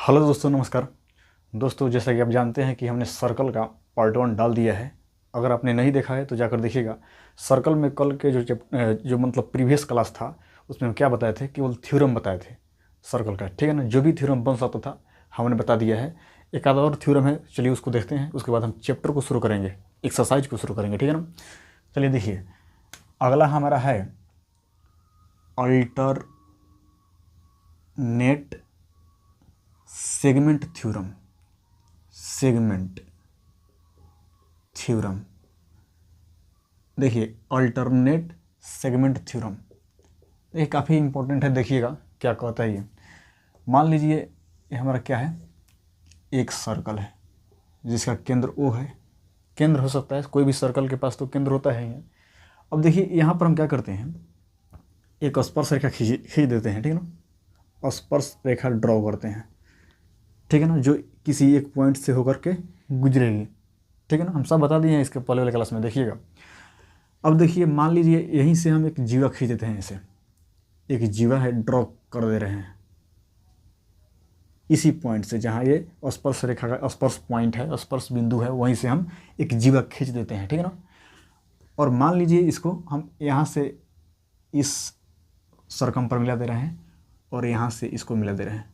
Hello दोस्तों, नमस्कार दोस्तों। जैसा कि आप जानते हैं कि हमने सर्कल का पार्ट 1 डाल दिया है। अगर आपने नहीं देखा है तो जाकर देखिएगा। सर्कल में कल के जो मतलब प्रीवियस क्लास था उसमें हम क्या बताए थे, केवल थ्योरम बताए थे सर्कल का, ठीक है ना। जो भी थ्योरम बन सकता था हमने बता दिया है। एक आधा और थ्योरम है, चलिए उसको देखते हैं। उसके बाद हम चैप्टर को शुरू करेंगे, एक्सरसाइज को शुरू करेंगे, ठीक है ना। चलिए देखिए, अगला हमारा है alternate segment theorem. Segment theorem, देखिए अल्टरनेट सेगमेंट थ्योरम ये काफ़ी इंपॉर्टेंट है। देखिएगा क्या कहता है ये। मान लीजिए ये हमारा क्या है, एक सर्कल है जिसका केंद्र O है। केंद्र हो सकता है, कोई भी सर्कल के पास तो केंद्र होता है ही। अब देखिए यहाँ पर हम क्या करते हैं, एक स्पर्श रेखा खींच देते हैं, ठीक है ना। स्पर्श रेखा ड्रॉ करते हैं, ठीक है ना, जो किसी एक पॉइंट से होकर के गुजरेगी, ठीक है ना। हम सब बता दिए हैं इसके पहले वाले क्लास में, देखिएगा। अब देखिए, मान लीजिए यहीं से हम एक जीवा खींच देते हैं। इसे एक जीवा है, ड्रॉ कर दे रहे हैं इसी पॉइंट से, जहाँ ये स्पर्श रेखा का स्पर्श पॉइंट है, स्पर्श बिंदु है, वहीं से हम एक जीवा खींच देते हैं, ठीक है ना। और मान लीजिए इसको हम यहाँ से इस सरकम पर मिला दे रहे हैं और यहाँ से इसको मिला दे रहे हैं,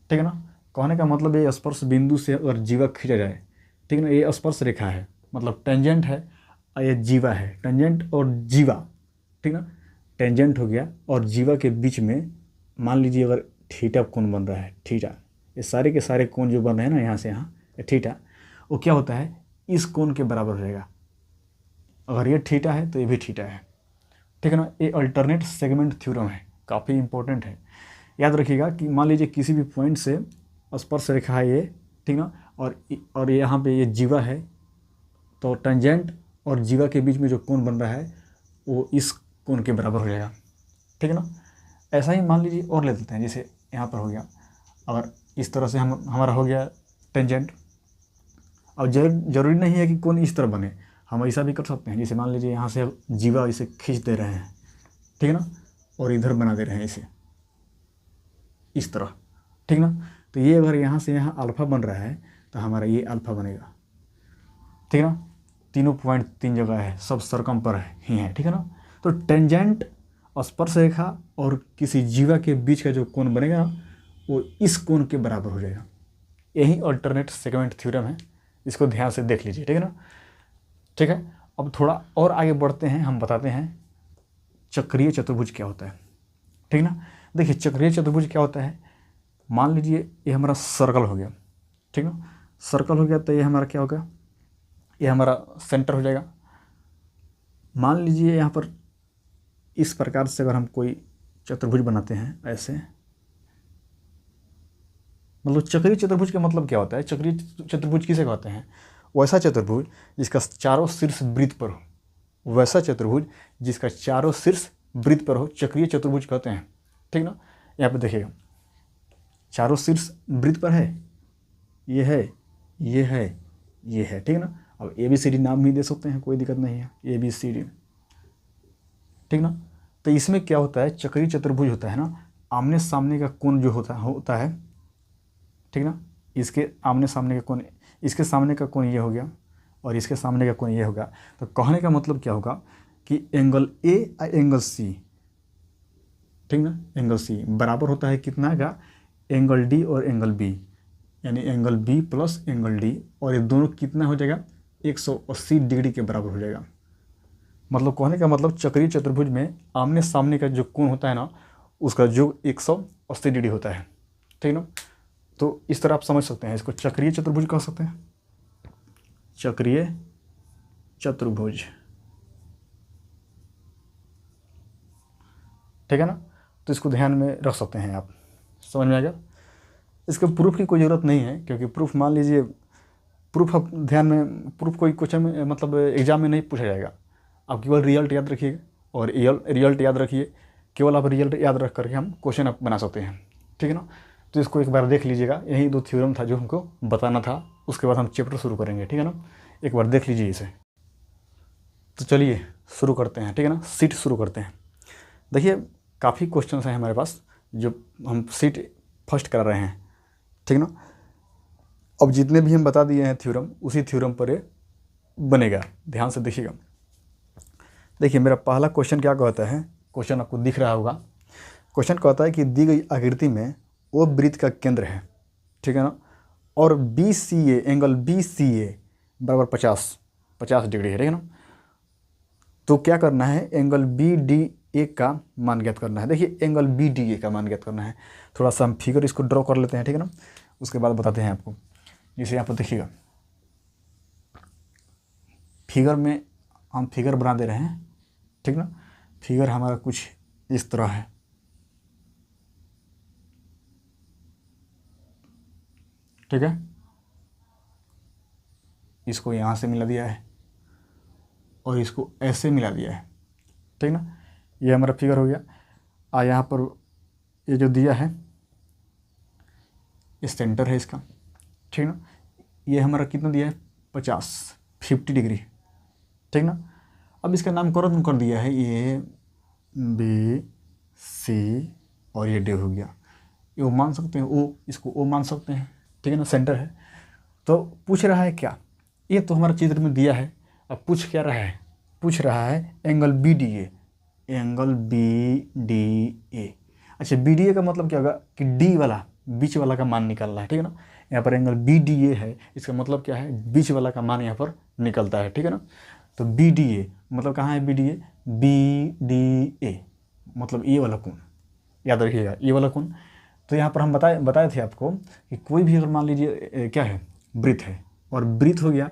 ठीक है ना। कहने का मतलब ये स्पर्श बिंदु से अगर जीवा खींचा जाए, ठीक है ना, ये स्पर्श रेखा है, मतलब टेंजेंट है, और ये जीवा है। टेंजेंट और जीवा, ठीक ना, टेंजेंट हो गया और जीवा के बीच में मान लीजिए अगर थीटा कोण बन रहा है, थीटा, ये सारे के सारे कोण जो बन रहे हैं ना यहाँ से यहाँ, थीटा, वो क्या होता है, इस कोण के बराबर हो जाएगा। अगर ये थीटा है तो ये भी थीटा है, ठीक है ना। ये अल्टरनेट सेगमेंट थ्योरम है, काफ़ी इंपॉर्टेंट है। याद रखिएगा कि मान लीजिए किसी भी पॉइंट से स्पर्श रेखा है ये, ठीक ना, और यहाँ पे ये जीवा है, तो टेंजेंट और जीवा के बीच में जो कोण बन रहा है वो इस कोण के बराबर हो जाएगा, ठीक है ना। ऐसा ही मान लीजिए और ले लेते हैं, जैसे यहाँ पर हो गया, अगर इस तरह से हमारा हो गया टेंजेंट। अब जरूरी नहीं है कि कोण इस तरह बने, हम ऐसा भी कर सकते हैं। जैसे मान लीजिए यहाँ से जीवा इसे खींच दे रहे हैं, ठीक है ना, और इधर बना दे रहे हैं इसे इस तरह, ठीक ना। तो ये अगर यहाँ से यहाँ अल्फा बन रहा है तो हमारा ये अल्फा बनेगा, ठीक है ना। तीनों पॉइंट तीन जगह है, सब सरकम पर ही है, ठीक है ना। तो टेंजेंट, स्पर्श रेखा और किसी जीवा के बीच का जो कोण बनेगा ना, वो इस कोण के बराबर हो जाएगा। यही अल्टरनेट सेगमेंट थ्योरम है, इसको ध्यान से देख लीजिए, ठीक है ना। ठीक है, अब थोड़ा और आगे बढ़ते हैं, हम बताते हैं चक्रीय चतुर्भुज क्या होता है, ठीक ना। देखिए चक्रीय चतुर्भुज क्या होता है, मान लीजिए ये हमारा सर्कल हो गया, ठीक ना। सर्कल हो गया तो ये हमारा क्या होगा, ये हमारा सेंटर हो जाएगा। मान लीजिए यहाँ पर इस प्रकार से अगर हम कोई चतुर्भुज बनाते हैं ऐसे, मतलब चक्रीय चतुर्भुज का मतलब क्या होता है, चक्रीय चतुर्भुज किसे कहते हैं, वैसा चतुर्भुज जिसका चारों शीर्ष वृत्त पर हो, वैसा चतुर्भुज जिसका चारों शीर्ष वृत्त पर हो, चक्रीय चतुर्भुज कहते हैं, ठीक ना। यहाँ पे देखिएगा, चारों शीर्ष वृत्त पर है, ये है, ये है, ये है, ठीक ना। अब ABCD नाम भी दे सकते हैं, कोई दिक्कत नहीं है, ABCD, ठीक ना। तो इसमें क्या होता है, चक्रीय चतुर्भुज होता है ना, आमने सामने का कोण जो होता है, ठीक ना। इसके आमने सामने का कोण, इसके सामने का कोण ये हो गया और इसके सामने का कोण ये होगा। तो कहने का मतलब क्या होगा कि एंगल A और एंगल C, ठीक ना, एंगल C बराबर होता है कितना का, एंगल D और एंगल B, यानी angle B plus angle D, और ये दोनों कितना हो जाएगा, 180 डिग्री के बराबर हो जाएगा। मतलब कहने का मतलब चक्रीय चतुर्भुज में आमने सामने का जो कोण होता है ना, उसका योग 180 डिग्री होता है, ठीक ना। तो इस तरह आप समझ सकते हैं, इसको चक्रीय चतुर्भुज कह सकते हैं, चक्रीय चतुर्भुज, ठीक है ना। तो इसको ध्यान में रख सकते हैं आप, समझ में आ गया। इसके प्रूफ की कोई ज़रूरत नहीं है, क्योंकि प्रूफ मान लीजिए, प्रूफ आप ध्यान में, प्रूफ कोई क्वेश्चन में मतलब एग्जाम में नहीं पूछा जाएगा। आप केवल रिजल्ट याद रखिएगा, और रिजल्ट याद रखिए, केवल आप रिजल्ट याद रख करके हम क्वेश्चन आप बना सकते हैं, ठीक है ना। तो इसको एक बार देख लीजिएगा, यही 2 थ्योरम था जो हमको बताना था, उसके बाद हम चैप्टर शुरू करेंगे, ठीक है ना। एक बार देख लीजिए इसे। तो चलिए शुरू करते हैं, ठीक है ना, सीट शुरू करते हैं। देखिए काफ़ी क्वेश्चन हैं हमारे पास, जो हम सीट फर्स्ट करा रहे हैं, ठीक ना। अब जितने भी हम बता दिए हैं थ्योरम, उसी थ्योरम पर ये बनेगा, ध्यान से देखिएगा। देखिए मेरा पहला क्वेश्चन क्या कहता है, क्वेश्चन आपको दिख रहा होगा। क्वेश्चन कहता है कि दी गई आकृति में वो वृत्त का केंद्र है, ठीक है ना, और BCA एंगल BCA बराबर 50 डिग्री है, ठीक है ना। तो क्या करना है, एंगल BDA का मान ज्ञात करना है। देखिए एंगल BDA का मान ज्ञात करना है। थोड़ा सा हम फिगर इसको ड्रॉ कर लेते हैं, ठीक है ना, उसके बाद बताते हैं आपको। जैसे यहाँ पर देखिएगा, फिगर में हम फिगर बना दे रहे हैं, ठीक ना। फिगर हमारा कुछ इस तरह है, ठीक है। इसको यहाँ से मिला दिया है और इसको ऐसे मिला दिया है, ठीक ना। ये हमारा फिगर हो गया। यहाँ पर ये जो दिया है ये सेंटर है इसका, ठीक ना। ये हमारा कितना दिया है, 50 डिग्री, ठीक ना। अब इसका नामकरण कर दिया है, ये BC और ये D हो गया। ये ओ मान सकते हैं, ओ, इसको ओ मान सकते हैं, ठीक है ना, सेंटर है। तो पूछ रहा है क्या, ये तो हमारा चित्र में दिया है। अब पूछ क्या रहा है, पूछ रहा है एंगल BDA, एंगल BDA। अच्छा BDA का मतलब क्या होगा कि D वाला, बीच वाला का मान निकल रहा है, ठीक है ना। यहाँ पर एंगल BDA है, इसका मतलब क्या है, बीच वाला का मान यहाँ पर निकलता है, ठीक है ना। तो BDA मतलब कहाँ है, BDA BDA मतलब ये वाला कोण, याद रखिएगा ये वाला कोण। तो यहाँ पर हम बताए थे आपको कि कोई भी अगर मान लीजिए क्या है, वृत्त है, और वृत्त हो गया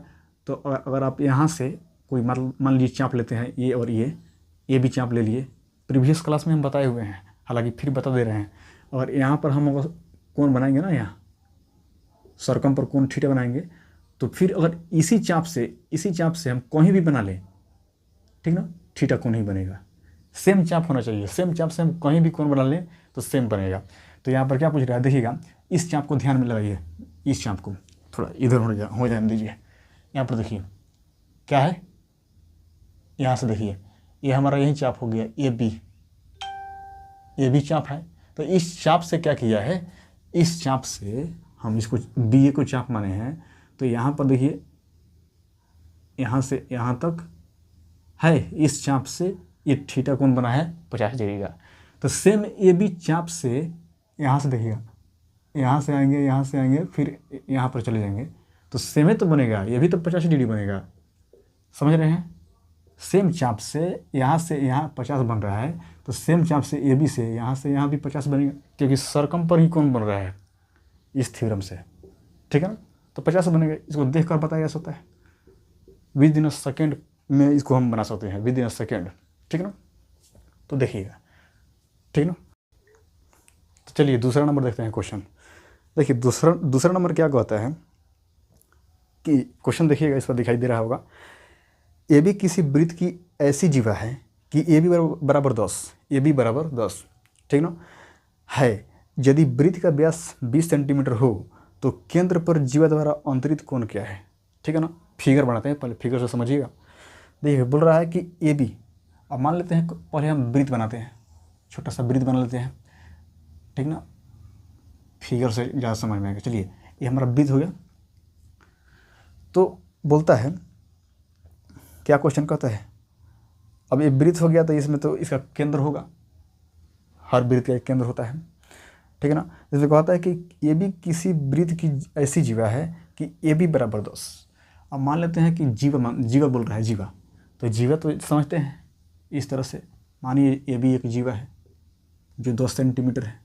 तो अगर आप यहाँ से कोई मान लीजिए चाप लेते हैं, ये और ये भी चाप ले लिए। प्रीवियस क्लास में हम बताए हुए हैं, हालांकि फिर बता दे रहे हैं। और यहाँ पर हम अगर कोण बनाएंगे ना, यहाँ सरकम पर कोण थीटा बनाएंगे, तो फिर अगर इसी चाप से हम कहीं भी बना लें, ठीक ना, थीटा कोण ही बनेगा। सेम चाप होना चाहिए, सेम चाप से हम कहीं भी कोण बना लें तो सेम बनेगा। तो यहाँ पर क्या पूछ रहा है, देखिएगा इस चाप को ध्यान में लगाइए, इस चाप को थोड़ा इधर हो जाने दीजिए। यहाँ पर देखिए क्या है, यहाँ से देखिए ये हमारा यही चाप हो गया, ये भी चाप है। तो इस चाप से क्या किया है, इस चाप से हम इसको BA को चाप माने हैं। तो यहाँ पर देखिए यहाँ से यहाँ तक है, इस चाप से ये थीटा कोण बना है 50 डिग्री का। तो सेम AB चाप से यहाँ से देखिएगा, यहाँ से आएंगे फिर यहाँ पर चले जाएंगे, तो सेम ही तो बनेगा, ये भी तो 50 डिग्री बनेगा, समझ रहे हैं। सेम चाप से यहाँ 50 बन रहा है, तो सेम चाप से AB से यहाँ भी 50 बनेगा, क्योंकि सरकम पर ही कोण बन रहा है इस थ्योरम से, ठीक है ना। तो 50 बनेगा, इसको देख कर बताया जा सकता है, विद इन अ सेकेंड में इसको हम बना सकते हैं, विद इन अ सेकेंड, ठीक है ना। तो देखिएगा, ठीक ना। तो चलिए दूसरा नंबर देखते हैं क्वेश्चन। देखिए दूसरा नंबर क्या कहता है कि क्वेश्चन देखिएगा, इस पर दिखाई दे रहा होगा। AB किसी वृत्त की ऐसी जीवा है कि AB बराबर 10, AB बराबर 10, ठीक ना है। यदि वृत्त का व्यास 20 सेंटीमीटर हो तो केंद्र पर जीवा द्वारा अंतरित कोण क्या है, ठीक है ना। फिगर बनाते हैं, पहले फिगर से समझिएगा। देखिए बोल रहा है कि AB, अब मान लेते हैं पहले हम वृत्त बनाते हैं, छोटा सा वृत्त बना लेते हैं, ठीक ना, फिगर से ज़्यादा समझ में आएगा। चलिए ये हमारा वृत्त हो गया। तो बोलता है क्या, क्वेश्चन कहता है, अब ये वृत्त हो गया तो इसमें तो इसका केंद्र होगा, हर वृत्त का एक केंद्र होता है, ठीक है ना। इसमें कहता है कि AB किसी वृत्त की ऐसी जीवा है कि AB बराबर 10। अब मान लेते हैं कि जीवा बोल रहा है, जीवा, तो जीवा तो समझते हैं इस तरह से, मानिए AB एक जीवा है जो 10 सेंटीमीटर है,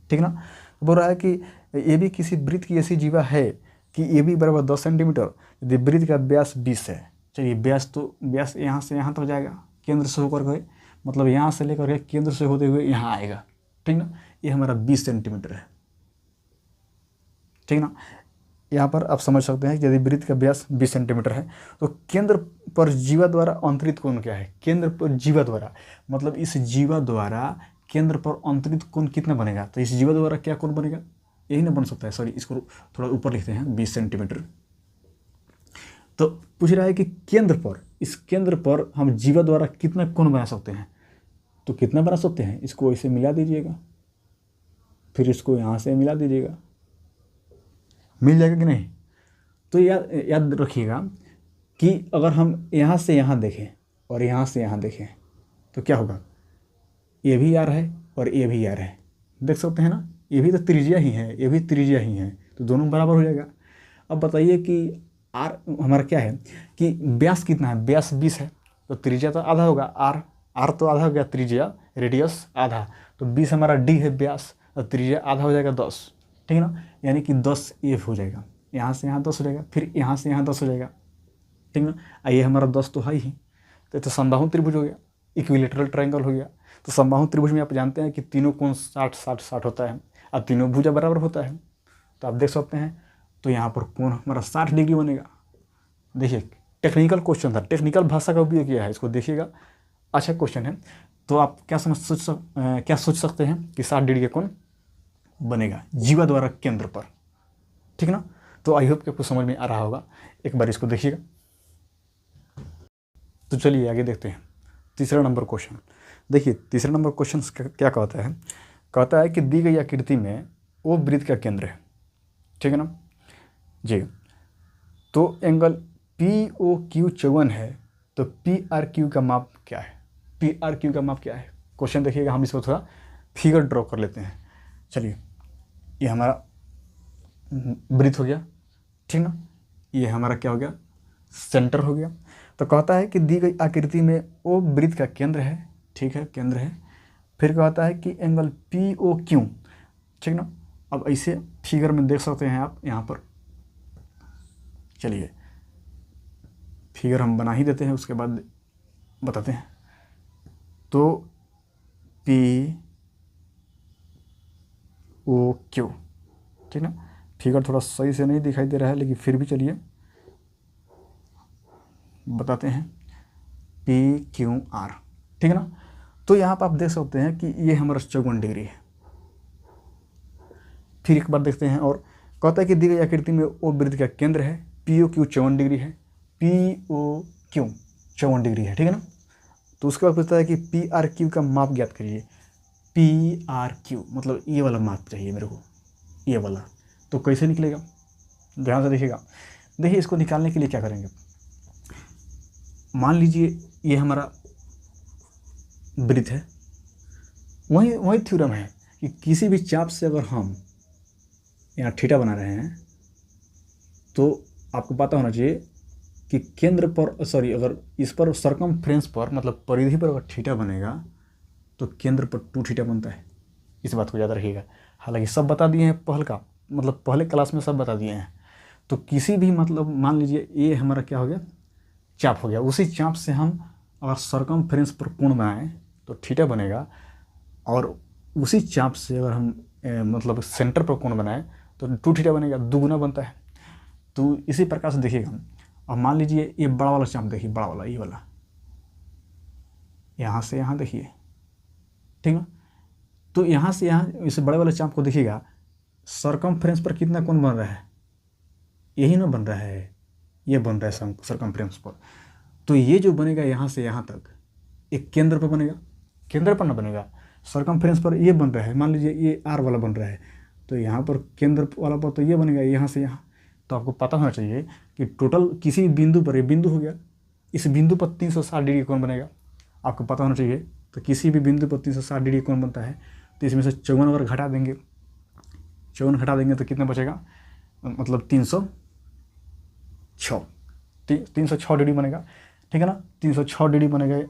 ठीक ना। बोल रहा है कि AB किसी वृत्त की ऐसी जीवा है कि AB बराबर 10 सेंटीमीटर, यदि वृत्त का व्यास 20 है। चलिए व्यास यहाँ से यहाँ तक जाएगा, केंद्र से होकर गए, मतलब यहाँ से लेकर के केंद्र से होते हुए यहाँ आएगा, ठीक ना। ये हमारा 20 सेंटीमीटर है, ठीक ना। यहाँ पर आप समझ सकते हैं कि यदि वृत्त का व्यास 20 सेंटीमीटर है तो केंद्र पर जीवा द्वारा अंतरित कोण क्या है, केंद्र पर जीवा द्वारा मतलब इस जीवा द्वारा केंद्र पर अंतरित कोण कितना बनेगा। तो इस जीवा द्वारा क्या कोण बनेगा, यही ना बन सकता है, सॉरी इसको थोड़ा ऊपर लिखते हैं, 20 सेंटीमीटर। तो पूछ रहा है कि केंद्र पर, इस केंद्र पर हम जीवा द्वारा कितना कोण बना सकते हैं। तो कितना बना सकते हैं, इसको ऐसे मिला दीजिएगा, फिर इसको यहाँ से मिला दीजिएगा, मिल जाएगा कि नहीं। तो याद रखिएगा कि अगर हम यहाँ से यहाँ देखें और यहाँ से यहाँ देखें तो क्या होगा, ये भी आर है और ये भी आर है, देख सकते हैं ना, ये भी तो त्रिज्या ही है, ये भी त्रिज्या ही है, तो दोनों बराबर हो जाएगा। अब बताइए कि आर हमारा क्या है कि व्यास कितना है, व्यास 20 है, तो त्रिज्या तो आधा होगा, आर तो आधा हो गया, त्रिज्या रेडियस आधा, तो 20 हमारा डी है व्यास, तो त्रिज्या आधा हो जाएगा 10, ठीक है ना, यानी कि 10 ये हो जाएगा, यहाँ से यहाँ 10 हो जाएगा, फिर यहाँ से यहाँ 10 हो जाएगा, ठीक है ना। ये हमारा 10 तो है ही, तो समबाहु त्रिभुज हो गया, इक्विलेटरल ट्रायंगल हो गया। तो समबाहु त्रिभुज में आप जानते हैं कि तीनों कोण 60-60-60 होता है और तीनों भुजा बराबर होता है, तो आप देख सकते हैं। तो यहाँ पर कोण हमारा 60 डिग्री बनेगा। देखिए टेक्निकल क्वेश्चन था, टेक्निकल भाषा का उपयोग किया है, इसको देखिएगा, अच्छा क्वेश्चन है। तो आप क्या सोच सकते हैं कि 60 डिग्री का कोण बनेगा जीवा द्वारा केंद्र पर, ठीक है ना। तो आई होप कि आपको समझ में आ रहा होगा, एक बार इसको देखिएगा। तो चलिए आगे देखते हैं तीसरा नंबर क्वेश्चन। देखिए तीसरा नंबर क्वेश्चन क्या कहता है कि दी गई आकृति में वो वृत्त का केंद्र है, ठीक है ना जी। तो एंगल पी ओ क्यू 54 है, तो पी आर क्यू का माप क्या है, पी आर क्यू का माप क्या है। क्वेश्चन देखिएगा, हम इसको थोड़ा फिगर ड्रॉ कर लेते हैं। चलिए ये हमारा वृत्त हो गया, ठीक ना, ये हमारा क्या हो गया, सेंटर हो गया। तो कहता है कि दी गई आकृति में ओ वृत्त का केंद्र है, ठीक है, केंद्र है। फिर कहता है कि एंगल पी ओ क्यू, ठीक ना। अब ऐसे फिगर में देख सकते हैं आप यहाँ पर, चलिए फिगर हम बना ही देते हैं, उसके बाद बताते हैं। तो पी ओ क्यू, ठीक ना, फिगर थोड़ा सही से नहीं दिखाई दे रहा है, लेकिन फिर भी चलिए बताते हैं, पी क्यू आर, ठीक है ना। तो यहाँ पर आप देख सकते हैं कि ये हमारा 54 डिग्री है। फिर एक बार देखते हैं, और कहता है कि दी गई आकृति में ओ वृत्त का केंद्र है, पी ओ क्यू 54 डिग्री है, पी ओ क्यू 54 डिग्री है, ठीक है ना। तो उसके बाद पूछता है कि पी आर क्यू का माप ज्ञात करिए। पी आर क्यू मतलब ये वाला माप चाहिए मेरे को, ये वाला। तो कैसे निकलेगा, ध्यान से देखिएगा। देखिए इसको निकालने के लिए क्या करेंगे, मान लीजिए ये हमारा वृत्त है, वही थ्योरम है कि किसी भी चाप से अगर हम यहाँ थीटा बना रहे हैं तो आपको पता होना चाहिए कि केंद्र पर अगर इस पर सरकमफ्रेंस पर मतलब परिधि पर अगर थीटा बनेगा तो केंद्र पर 2 थीटा बनता है। इस बात को याद रखिएगा। हालांकि सब बता दिए हैं मतलब पहले क्लास में सब बता दिए हैं। तो किसी भी मतलब मान लीजिए ये हमारा क्या हो गया, चाप हो गया, उसी चाप से हम अगर सरकमफ्रेंस पर कोण बनाएं तो थीटा बनेगा, और उसी चाप से अगर हम मतलब सेंटर पर कोण बनाएं तो 2 थीटा बनेगा, 2 गुना बनता है। तो इसी प्रकार से देखिएगा। अब मान लीजिए ये बड़ा वाला चाप देखिए, बड़ा वाला ये वाला, यहाँ से यहाँ देखिए, ठीक है। तो यहाँ से यहाँ इस बड़े वाले चाप को देखिएगा, सरकमफ्रेंस पर कितना कोण बन रहा है, यही ना बन रहा है, ये बन रहा है सरकमफ्रेंस पर। तो ये जो बनेगा यहाँ से यहाँ तक एक केंद्र पर बनेगा, केंद्र पर ना बनेगा, सरकमफ्रेंस पर ये बन रहा है। मान लीजिए ये आर वाला बन रहा है, तो यहाँ पर केंद्र वाला पर तो ये बनेगा यहाँ से यहाँ। तो आपको पता होना चाहिए कि टोटल किसी बिंदु पर, ये बिंदु हो गया, इस बिंदु पर 360 डिग्री कोण बनेगा, आपको पता होना चाहिए। तो किसी भी बिंदु पर 360 डिग्री कोण बनता है, तो इसमें से 54 अगर घटा देंगे, 54 घटा देंगे तो कितना बचेगा, मतलब 306 डिग्री बनेगा, ठीक है ना। 306 डिग्री बनेगा,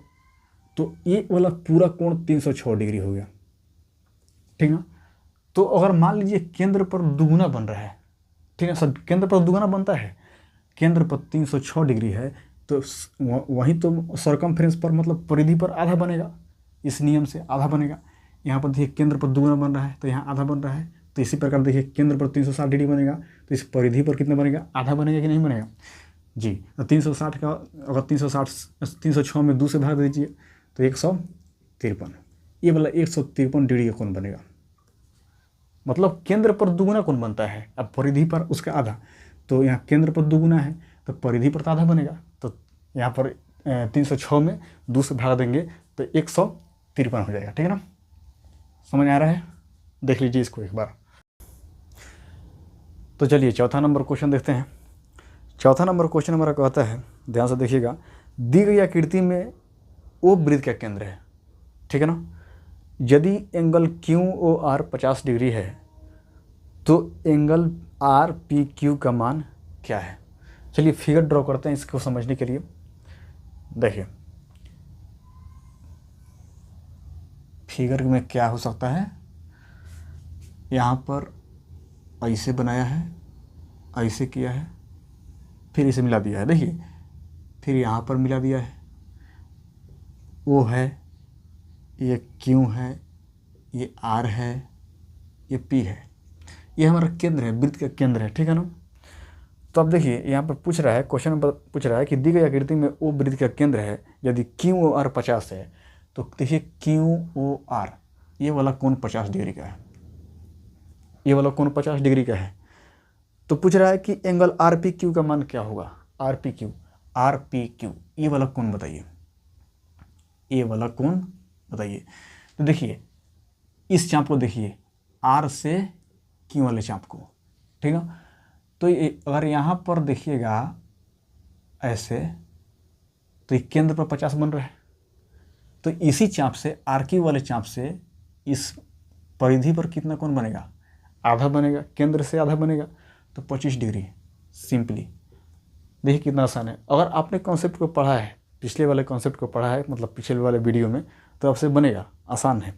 तो ये वाला पूरा कोण 306 डिग्री हो गया, ठीक है ना। तो अगर मान लीजिए केंद्र पर दुगुना बन रहा है, ठीक है सर, केंद्र पर दुगुना बनता है, केंद्र पर 306 डिग्री है, तो वहीं तो सरकमफ्रेंस पर मतलब परिधि पर आधा बनेगा, इस नियम से आधा बनेगा। यहाँ पर देखिए केंद्र पर दुगुना बन रहा है तो यहाँ आधा बन रहा है। तो इसी प्रकार देखिए केंद्र पर 360 डिग्री बनेगा, तो इस परिधि पर कितना बनेगा, आधा बनेगा कि नहीं बनेगा जी। तो 360 का अगर 306 में 2 से भाग दीजिए तो 153, ये वाला 153 डिग्री का कोण बनेगा। मतलब केंद्र पर दुगुना कोण बनता है, अब परिधि पर उसका आधा, तो यहाँ केंद्र पर दुगुना है तो परिधि पर तो आधा बनेगा। तो यहाँ पर 306 में 2 से भाग देंगे तो 153 हो जाएगा, ठीक है ना। समझ आ रहा है, देख लीजिए इसको एक बार। तो चलिए चौथा नंबर क्वेश्चन देखते हैं। चौथा नंबर क्वेश्चन हमारा कहता है, ध्यान से देखिएगा, दी गई आकृति में ओ वृत्त का केंद्र है, ठीक है ना। यदि angle Q O R 50 degree है तो एंगल आर पी क्यू का मान क्या है। चलिए फिगर ड्रॉ करते हैं इसको समझने के लिए। देखिए फिगर में क्या हो सकता है, यहाँ पर ऐसे बनाया है, ऐसे किया है, फिर इसे मिला दिया है, देखिए फिर यहाँ पर मिला दिया है, ओ है, ये क्यू है, ये आर है, ये पी है, ये हमारा केंद्र है, वृत्त का केंद्र है, ठीक है ना। तो अब देखिए यहाँ पर पूछ रहा है, क्वेश्चन नंबर पूछ रहा है कि दी गई आकृति में ओ वृत्त का केंद्र है यदि क्यू ओ आर 50 है। तो देखिए क्यू ओ आर ये वाला कोण 50 डिग्री का है, ये वाला कोण 50 डिग्री का है। तो पूछ रहा है कि एंगल आर पी क्यू का मान क्या होगा। आर पी क्यू ये वाला कोण बताइए, ये वाला कोण बताइए। तो देखिए इस चाप को देखिए, आर से क्यू वाले चाप को, ठीक है। तो अगर यहाँ पर देखिएगा ऐसे, तो ये केंद्र पर 50 बन रहा है। तो इसी चाप से आर क्यू वाले चाप से इस परिधि पर कितना कोण बनेगा, आधा बनेगा, केंद्र से आधा बनेगा, तो 25 डिग्री सिंपली। देखिए कितना आसान है। अगर आपने कॉन्सेप्ट को पढ़ा है, पिछले वाले कॉन्सेप्ट को पढ़ा है, मतलब पिछले वाले वीडियो में, तो आपसे बनेगा, आसान है।